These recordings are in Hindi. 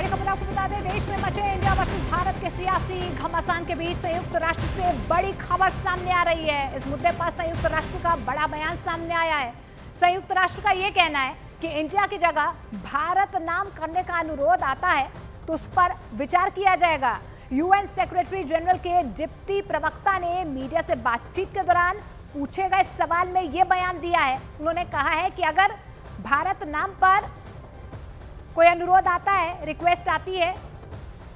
बड़ी खबर आपको बता दें, देश में मचे इंडिया वर्सेस भारत के सियासी घमासान के बीच संयुक्त राष्ट्र से बड़ी खबर सामने आ रही है। इस मुद्दे पर संयुक्त राष्ट्र का बड़ा बयान सामने आया है। संयुक्त राष्ट्र का ये कहना है कि इंडिया की जगह भारत नाम करने का अनुरोध आता है तो उस पर विचार किया जाएगा। यूएन सेक्रेटरी जनरल के डिप्टी प्रवक्ता ने मीडिया से बातचीत के दौरान पूछे गए सवाल में ये बयान दिया है। उन्होंने कहा है कि अगर भारत नाम पर कोई अनुरोध आता है, रिक्वेस्ट आती है,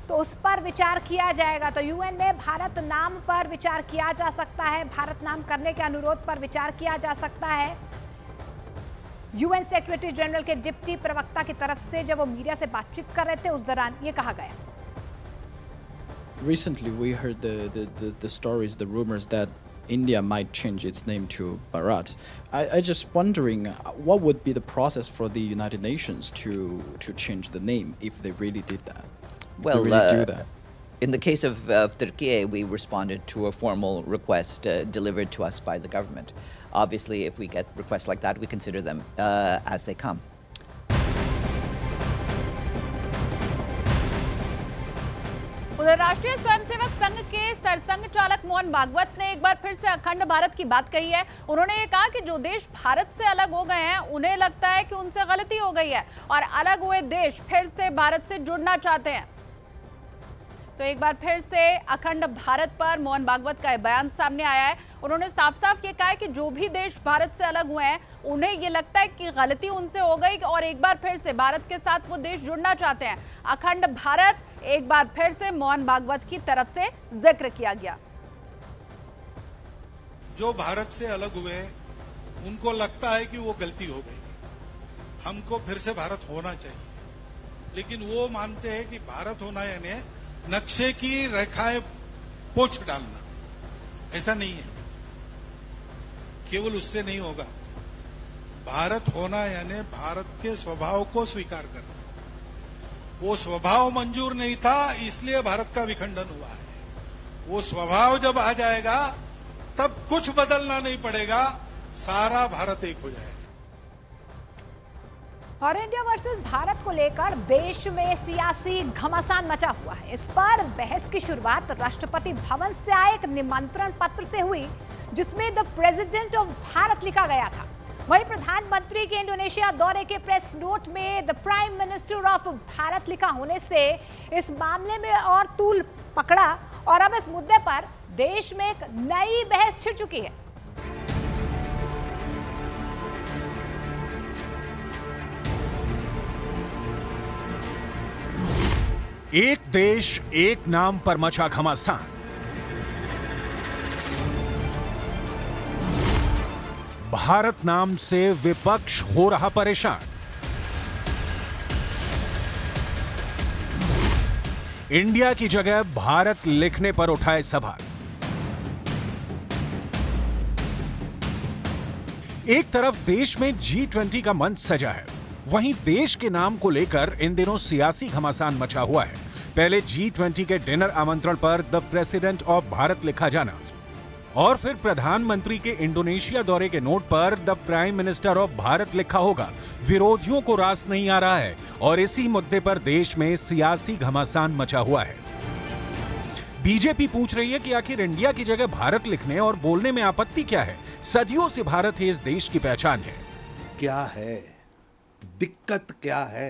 तो उस पर विचार किया जाएगा। तो यूएन में भारत नाम पर विचार किया जा सकता है, भारत नाम करने के अनुरोध पर विचार किया जा सकता है। यूएन सेक्रेटरी जनरल के डिप्टी प्रवक्ता की तरफ से जब वो मीडिया से बातचीत कर रहे थे उस दौरान ये कहा गया। Recently we heard the stories, the rumors that India might change its name to Bharat. I just wondering what would be the process for the United Nations to change the name if they really did that? Well, they really do that? In the case of Turkey, we responded to a formal request delivered to us by the government. Obviously, if we get requests like that, we consider them as they come. उधर राष्ट्रीय स्वयंसेवक संघ के सरसंघ चालक मोहन भागवत ने एक बार फिर से अखंड भारत की बात कही है। उन्होंने ये कहा कि जो देश भारत से अलग हो गए हैं उन्हें लगता है कि उनसे गलती हो गई है और अलग हुए देश फिर से भारत से जुड़ना चाहते हैं। तो एक बार फिर से अखंड भारत पर मोहन भागवत का बयान सामने आया है। उन्होंने साफ साफ ये कहा है कि जो भी देश भारत से अलग हुए हैं उन्हें ये लगता है कि गलती उनसे हो गई और एक बार फिर से भारत के साथ वो देश जुड़ना चाहते हैं। अखंड भारत एक बार फिर से मोहन भागवत की तरफ से जिक्र किया गया। जो भारत से अलग हुए उनको लगता है कि वो गलती हो गई, हमको फिर से भारत होना चाहिए, लेकिन वो मानते हैं कि भारत होना यानी नक्शे की रेखाएं पोंछ डालना, ऐसा नहीं है। केवल उससे नहीं होगा। भारत होना यानी भारत के स्वभाव को स्वीकार करना। वो स्वभाव मंजूर नहीं था, इसलिए भारत का विखंडन हुआ है। वो स्वभाव जब आ जाएगा तब कुछ बदलना नहीं पड़ेगा, सारा भारत एक हो जाएगा। और इंडिया वर्सेस भारत को लेकर देश में सियासी घमासान मचा हुआ है। इस पर बहस की शुरुआत राष्ट्रपति भवन से आए एक निमंत्रण पत्र से हुई जिसमें द प्रेसिडेंट ऑफ भारत लिखा गया था। वहीं प्रधानमंत्री के इंडोनेशिया दौरे के प्रेस नोट में the prime minister of Bharat लिखा होने से इस मामले में और तूल पकड़ा और अब इस मुद्दे पर देश में एक नई बहस छिड़ चुकी है। एक देश एक नाम पर मचा घमासान। भारत नाम से विपक्ष हो रहा परेशान। इंडिया की जगह भारत लिखने पर उठाए सवाल। एक तरफ देश में G20 का मंच सजा है, वहीं देश के नाम को लेकर इन दिनों सियासी घमासान मचा हुआ है। पहले G20 के डिनर आमंत्रण पर द प्रेसिडेंट ऑफ भारत लिखा जाना और फिर प्रधानमंत्री के इंडोनेशिया दौरे के नोट पर the prime minister of Bharat लिखा होगा। विरोधियों को रास नहीं आ रहा है और इसी मुद्दे पर देश में सियासी घमासान मचा हुआ है। बीजेपी पूछ रही है कि आखिर इंडिया की जगह भारत लिखने और बोलने में आपत्ति क्या है? सदियों से भारत ही इस देश की पहचान है। क्या है दिक्कत, क्या है,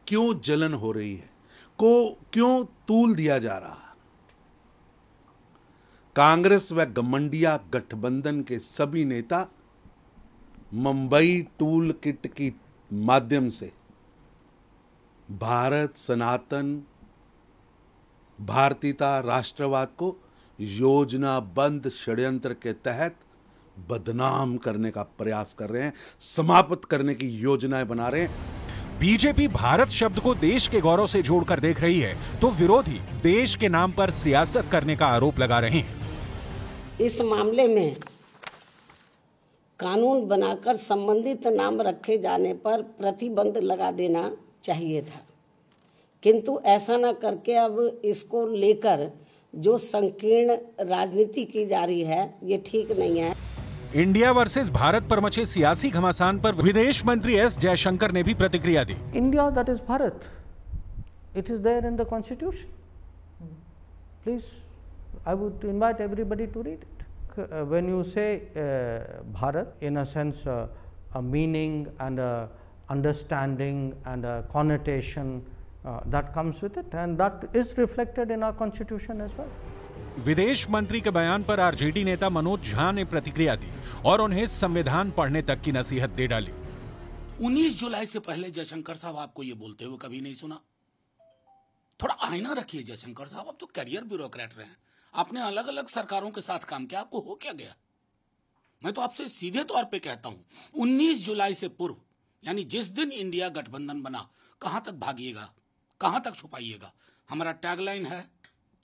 क्यों जलन हो रही है, क्यों तूल दिया जा रहा? कांग्रेस व गठबंधन गठबंधन के सभी नेता मुंबई टूल किट की माध्यम से भारत, सनातन, भारतीयता, राष्ट्रवाद को योजनाबद्ध षड्यंत्र के तहत बदनाम करने का प्रयास कर रहे हैं, समाप्त करने की योजनाएं बना रहे हैं। बीजेपी भारत शब्द को देश के गौरव से जोड़कर देख रही है तो विरोधी देश के नाम पर सियासत करने का आरोप लगा रहे हैं। इस मामले में कानून बनाकर संबंधित नाम रखे जाने पर प्रतिबंध लगा देना चाहिए था, किंतु ऐसा न करके अब इसको लेकर जो संकीर्ण राजनीति की जा रही है ये ठीक नहीं है। इंडिया वर्सेस भारत पर मचे सियासी घमासान पर विदेश मंत्री एस जयशंकर ने भी प्रतिक्रिया दी। India that is Bharat It is there in the Constitution. Please, I would invite everybody to read it. When you say Bharat, in a sense, a meaning and a understanding and a connotation that comes with it, and that is reflected in our Constitution as well. विदेश मंत्री के बयान पर आरजेडी नेता मनोज झा ने प्रतिक्रिया दी और उन्हें संविधान पढ़ने तक की नसीहत दे डाली। 19 जुलाई से पहले जयशंकर साहब आपको ये बोलते हुए कभी नहीं सुना। थोड़ा आईना रखिए जयशंकर साहब, आप तो करियर ब्यूरोक्रेट रहे हैं, आपने अलग अलग सरकारों के साथ काम किया, आपको हो क्या गया? मैं तो आपसे सीधे तौर पे कहता हूं, 19 जुलाई से पूर्व यानी जिस दिन इंडिया गठबंधन बना, कहां तक भागिएगा, कहां तक छुपाइएगा? हमारा टैगलाइन है,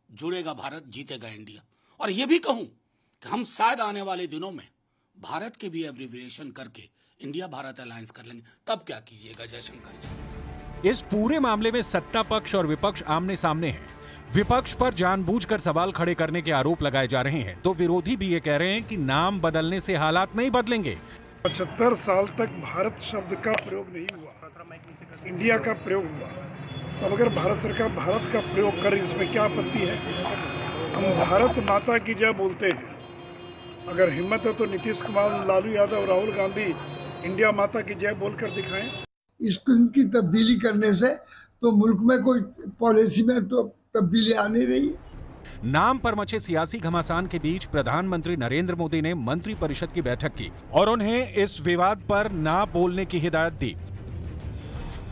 जुड़ेगा भारत, जीतेगा इंडिया। और यह भी कहूं कि हम शायद आने वाले दिनों में भारत के भी एब्रिविएशन करके इंडिया भारत अलायंस कर लेंगे। तब क्या कीजिएगा जयशंकर जी? इस पूरे मामले में सत्ता पक्ष और विपक्ष आमने सामने हैं। विपक्ष पर जानबूझकर सवाल खड़े करने के आरोप लगाए जा रहे हैं, तो विरोधी भी ये कह रहे हैं कि नाम बदलने से हालात नहीं बदलेंगे। 75 साल तक भारत शब्द का प्रयोग नहीं हुआ, इंडिया का प्रयोग हुआ। अब अगर भारत सरकार भारत का प्रयोग करे, इसमें क्या आपत्ति है? हम भारत माता की जय बोलते हैं। अगर हिम्मत है तो नीतीश कुमार, लालू यादव, राहुल गांधी इंडिया माता की जय बोलकर दिखाएं। इसकी तब्दीली करने से तो मुल्क में कोई पॉलिसी में तो तब्दीली आ नहीं रही है। नाम पर मचे सियासी घमासान के बीच प्रधानमंत्री नरेंद्र मोदी ने मंत्रिपरिषद की बैठक की और उन्हें इस विवाद पर ना बोलने की हिदायत दी।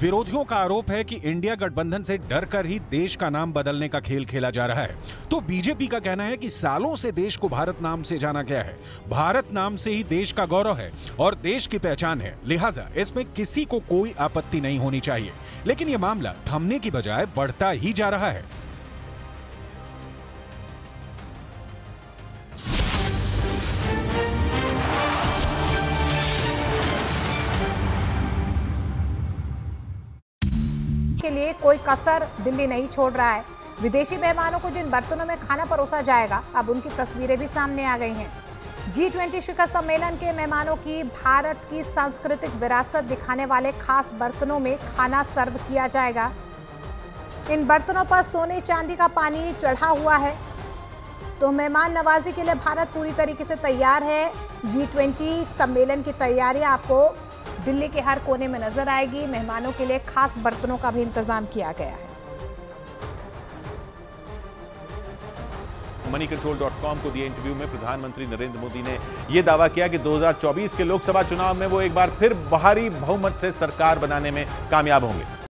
विरोधियों का आरोप है कि इंडिया गठबंधन से डरकर ही देश का नाम बदलने का खेल खेला जा रहा है। तो बीजेपी का कहना है कि सालों से देश को भारत नाम से जाना गया है, भारत नाम से ही देश का गौरव है और देश की पहचान है, लिहाजा इसमें किसी को कोई आपत्ति नहीं होनी चाहिए। लेकिन यह मामला थमने की बजाय बढ़ता ही जा रहा है। के लिए कोई कसर दिल्ली नहीं छोड़ रहा है। विदेशी मेहमानों को जिन बर्तनों में खाना परोसा जाएगा, अब उनकी तस्वीरें भी सामने आ गई हैं। G20 शिखर सम्मेलन के मेहमानों की भारत की सांस्कृतिक विरासत दिखाने वाले खास बर्तनों में खाना सर्व किया जाएगा। इन बर्तनों पर सोने चांदी का पानी चढ़ा हुआ है। तो मेहमान नवाजी के लिए भारत पूरी तरीके से तैयार है। G20 सम्मेलन की तैयारियां आपको दिल्ली के हर कोने में नजर आएगी। मेहमानों के लिए खास बर्तनों का भी इंतजाम किया गया है। moneycontrol.com को दिए इंटरव्यू में प्रधानमंत्री नरेंद्र मोदी ने यह दावा किया कि 2024 के लोकसभा चुनाव में वो एक बार फिर भारी बहुमत से सरकार बनाने में कामयाब होंगे।